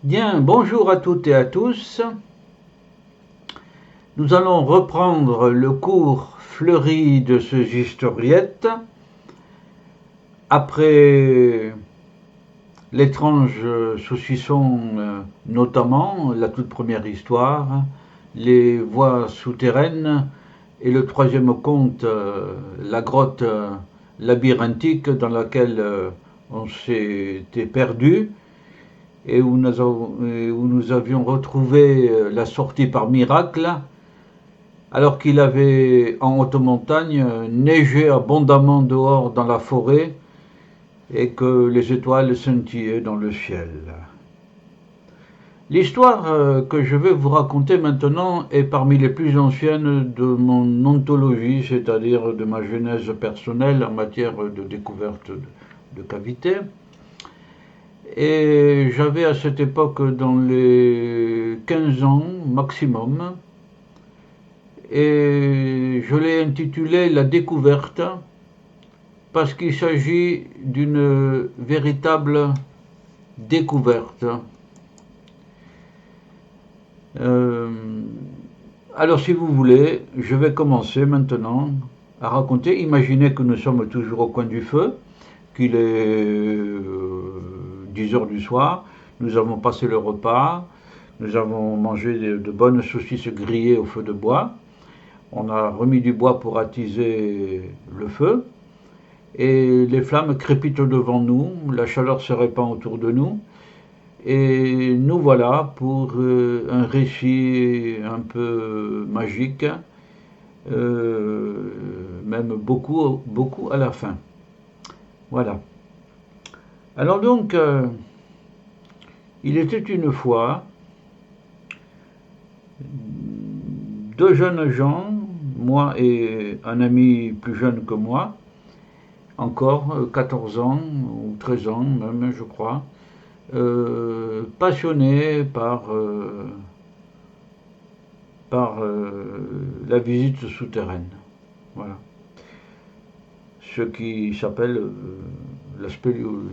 Bien, bonjour à toutes et à tous. Nous allons reprendre le cours fleuri de ces historiettes après l'étrange saucisson, notamment la toute première histoire, les voies souterraines et le troisième conte, la grotte labyrinthique dans laquelle on s'était perdu et où nous avions retrouvé la sortie par miracle, alors qu'il avait en haute montagne neigé abondamment dehors dans la forêt et que les étoiles scintillaient dans le ciel. L'histoire que je vais vous raconter maintenant est parmi les plus anciennes de mon ontologie, c'est-à-dire de ma genèse personnelle en matière de découverte de cavités. Et j'avais à cette époque dans les 15 ans maximum, et je l'ai intitulé La découverte parce qu'il s'agit d'une véritable découverte. Euh, alors si vous voulez, je vais commencer maintenant à raconter. Imaginez que nous sommes toujours au coin du feu, qu'il est 10 heures du soir, nous avons passé le repas, nous avons mangé de bonnes saucisses grillées au feu de bois, on a remis du bois pour attiser le feu, et les flammes crépitent devant nous, la chaleur se répand autour de nous, et nous voilà pour un récit un peu magique, même beaucoup à la fin. Voilà. Alors donc, il était une fois deux jeunes gens, moi et un ami plus jeune que moi, encore 14 ans ou 13 ans même, je crois, passionnés par la visite souterraine. Voilà. Ce qui s'appelle la spéléologie.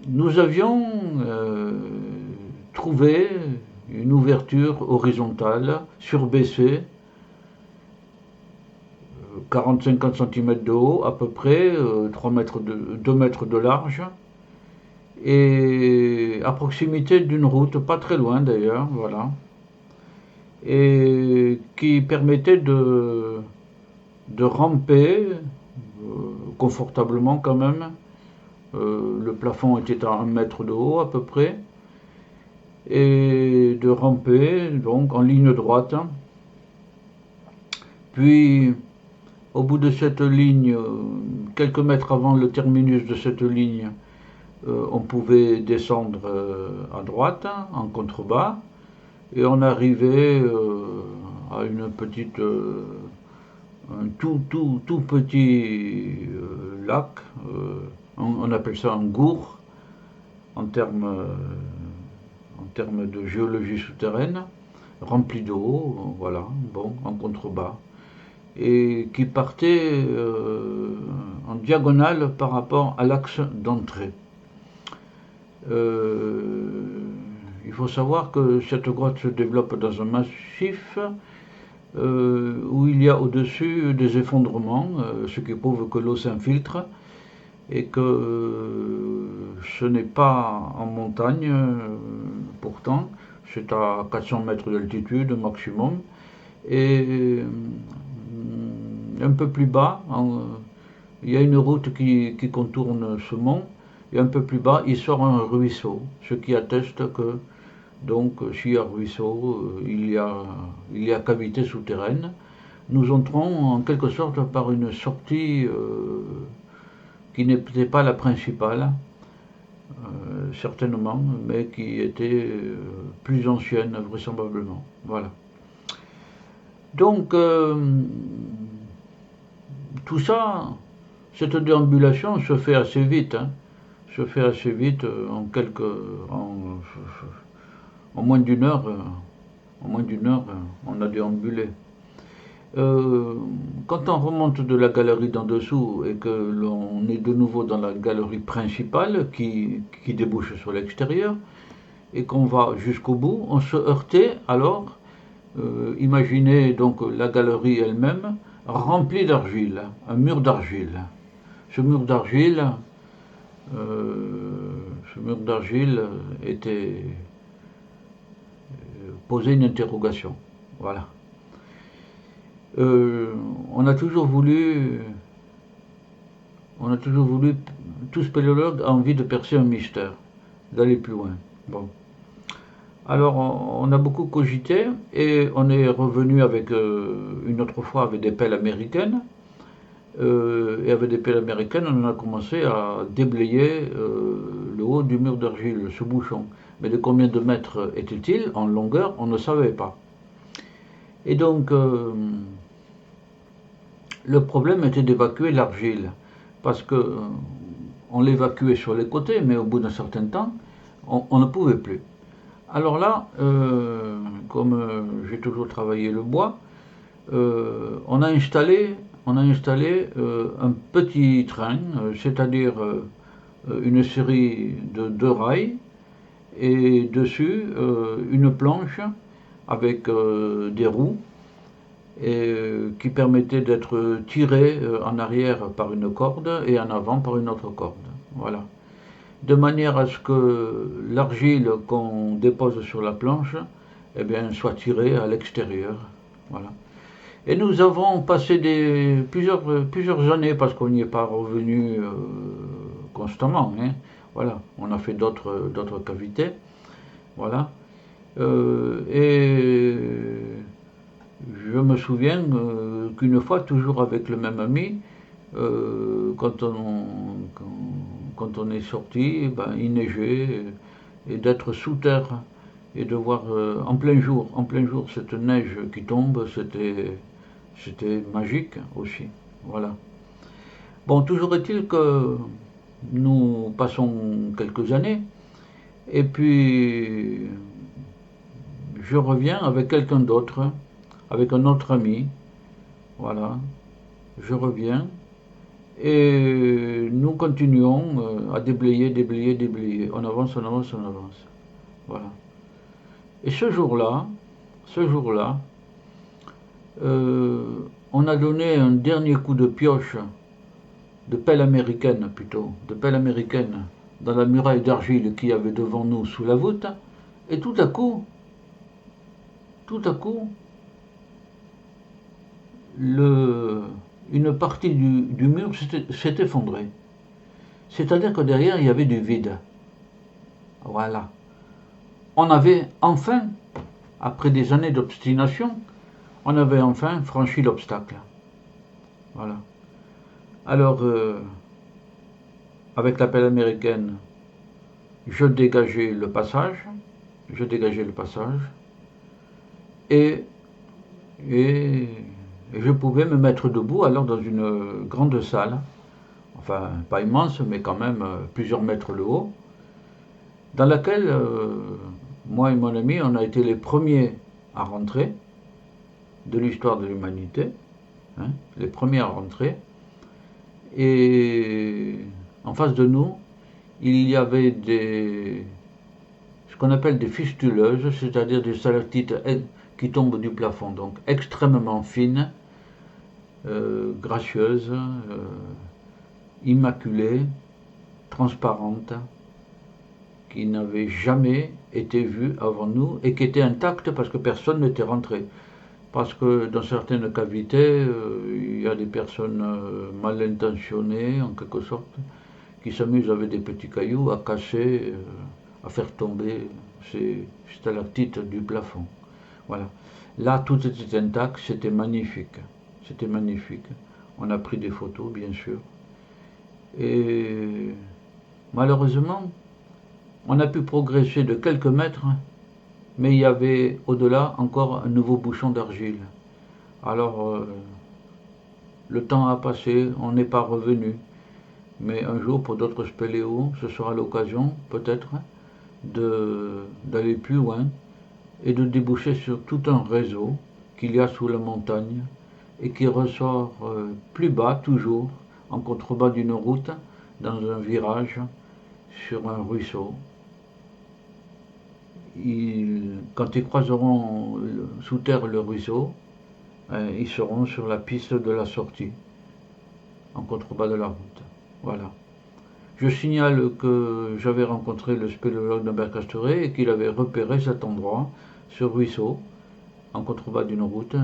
Nous avions trouvé une ouverture horizontale, surbaissée, 40-50 cm de haut à peu près, 2 mètres de large, et à proximité d'une route, pas très loin d'ailleurs, voilà, et qui permettait de ramper confortablement quand même. Le plafond était à 1 mètre de haut à peu près, et de ramper donc en ligne droite. Puis au bout de cette ligne, quelques mètres avant le terminus de cette ligne, on pouvait descendre à droite en contrebas, et on arrivait à une petite, un tout petit lac, on appelle ça un gour en termes de géologie souterraine, rempli d'eau, voilà, bon, en contrebas, et qui partait en diagonale par rapport à l'axe d'entrée. Il faut savoir que cette grotte se développe dans un massif où il y a au-dessus des effondrements, ce qui prouve que l'eau s'infiltre et que ce n'est pas en montagne, pourtant, c'est à 400 mètres d'altitude maximum, et un peu plus bas, il y a une route qui contourne ce mont, et un peu plus bas, il sort un ruisseau, ce qui atteste que, donc, s'il y a ruisseau, il y a cavité souterraine. Nous entrons en quelque sorte par une sortie qui n'était pas la principale, certainement, mais qui était plus ancienne, vraisemblablement. Voilà. Donc, tout ça, cette déambulation se fait assez vite, hein, se fait assez vite en moins d'une heure, on a déambulé. Quand on remonte de la galerie d'en dessous et que l'on est de nouveau dans la galerie principale qui débouche sur l'extérieur et qu'on va jusqu'au bout, on se heurtait alors, imaginez donc la galerie elle-même remplie d'argile, un mur d'argile. Ce mur d'argile, était posait une interrogation. Voilà. On a toujours voulu, tout spéléologue a envie de percer un mystère, d'aller plus loin. Bon. Alors on a beaucoup cogité et on est revenu avec une autre fois avec des pelles américaines. Et avec des pelles américaines, on a commencé à déblayer le haut du mur d'argile, ce bouchon. Mais de combien de mètres était-il en longueur, on ne savait pas. Et donc, le problème était d'évacuer l'argile, parce que on l'évacuait sur les côtés, mais au bout d'un certain temps, on ne pouvait plus. Alors là, comme j'ai toujours travaillé le bois, on a installé un petit train, c'est-à-dire une série de 2 rails, et dessus une planche avec des roues et, qui permettait d'être tiré en arrière par une corde et en avant par une autre corde. Voilà. De manière à ce que l'argile qu'on dépose sur la planche eh bien, soit tirée à l'extérieur. Voilà. Et nous avons passé plusieurs années, parce qu'on n'y est pas revenu constamment. Hein. Voilà. On a fait d'autres cavités. Voilà. Et je me souviens qu'une fois, toujours avec le même ami, quand on est sorti, ben, il neigeait, et d'être sous terre et de voir en plein jour cette neige qui tombe, c'était magique aussi. Voilà. Bon, toujours est-il que nous passons quelques années et puis je reviens avec quelqu'un d'autre, avec un autre ami. Voilà. Je reviens et nous continuons à déblayer. On avance. Voilà. Et ce jour-là, on a donné un dernier coup de pioche, de pelle américaine plutôt, dans la muraille d'argile qu'il y avait devant nous sous la voûte, et tout à coup, une partie du mur s'est effondrée. C'est-à-dire que derrière, il y avait du vide. Voilà. On avait enfin, après des années d'obstination, on avait enfin franchi l'obstacle. Voilà. Alors, avec la pelle américaine, je dégageais le passage, et je pouvais me mettre debout alors dans une grande salle, enfin pas immense, mais quand même plusieurs mètres le haut, dans laquelle moi et mon ami, on a été les premiers à rentrer de l'histoire de l'humanité, hein, les premiers à rentrer, et en face de nous, il y avait ce qu'on appelle des fistuleuses, c'est-à-dire des stalactites qui tombent du plafond, donc extrêmement fines, gracieuses, immaculées, transparentes, qui n'avaient jamais été vues avant nous et qui étaient intactes parce que personne n'était rentré. Parce que dans certaines cavités, il y a des personnes mal intentionnées, en quelque sorte, qui s'amusent avec des petits cailloux à casser, à faire tomber ces stalactites du plafond. Voilà. Là, tout était intact, c'était magnifique. C'était magnifique. On a pris des photos, bien sûr. Et malheureusement, on a pu progresser de quelques mètres, mais il y avait au-delà encore un nouveau bouchon d'argile. Alors, le temps a passé, on n'est pas revenu. Mais un jour, pour d'autres spéléos, ce sera l'occasion, peut-être, d'aller plus loin et de déboucher sur tout un réseau qu'il y a sous la montagne et qui ressort plus bas toujours, en contrebas d'une route, dans un virage, sur un ruisseau. Quand ils croiseront sous terre le ruisseau, ils seront sur la piste de la sortie, en contrebas de la route. Voilà. Je signale que j'avais rencontré le spéléologue Norbert Castoré et qu'il avait repéré cet endroit, ce ruisseau, en contrebas d'une route,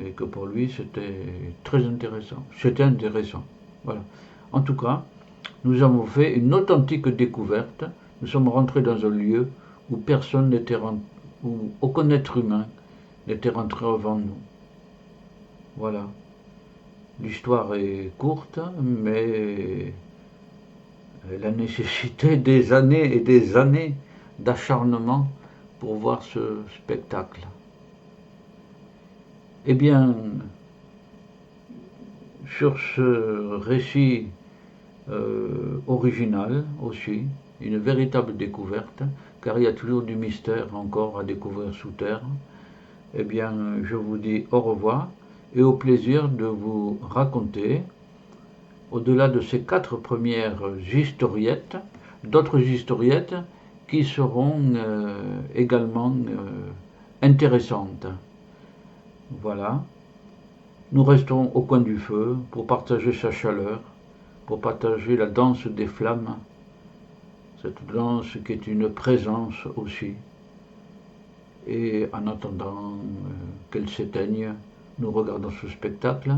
et que pour lui c'était très intéressant. C'était intéressant. Voilà. En tout cas, nous avons fait une authentique découverte. Nous sommes rentrés dans un lieu où personne n'était rentré, où aucun être humain n'était rentré avant nous. Voilà. L'histoire est courte, mais elle a nécessité des années et des années d'acharnement pour voir ce spectacle. Eh bien, sur ce récit original aussi, une véritable découverte, car il y a toujours du mystère encore à découvrir sous terre, eh bien, je vous dis au revoir et au plaisir de vous raconter, au-delà de ces 4 premières historiettes, d'autres historiettes qui seront également intéressantes. Voilà. Nous restons au coin du feu pour partager sa chaleur, pour partager la danse des flammes, cette danse qui est une présence aussi. Et en attendant qu'elle s'éteigne, nous regardons ce spectacle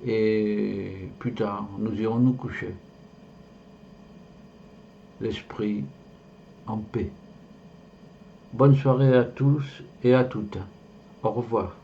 et plus tard, nous irons nous coucher. L'esprit en paix. Bonne soirée à tous et à toutes. Au revoir.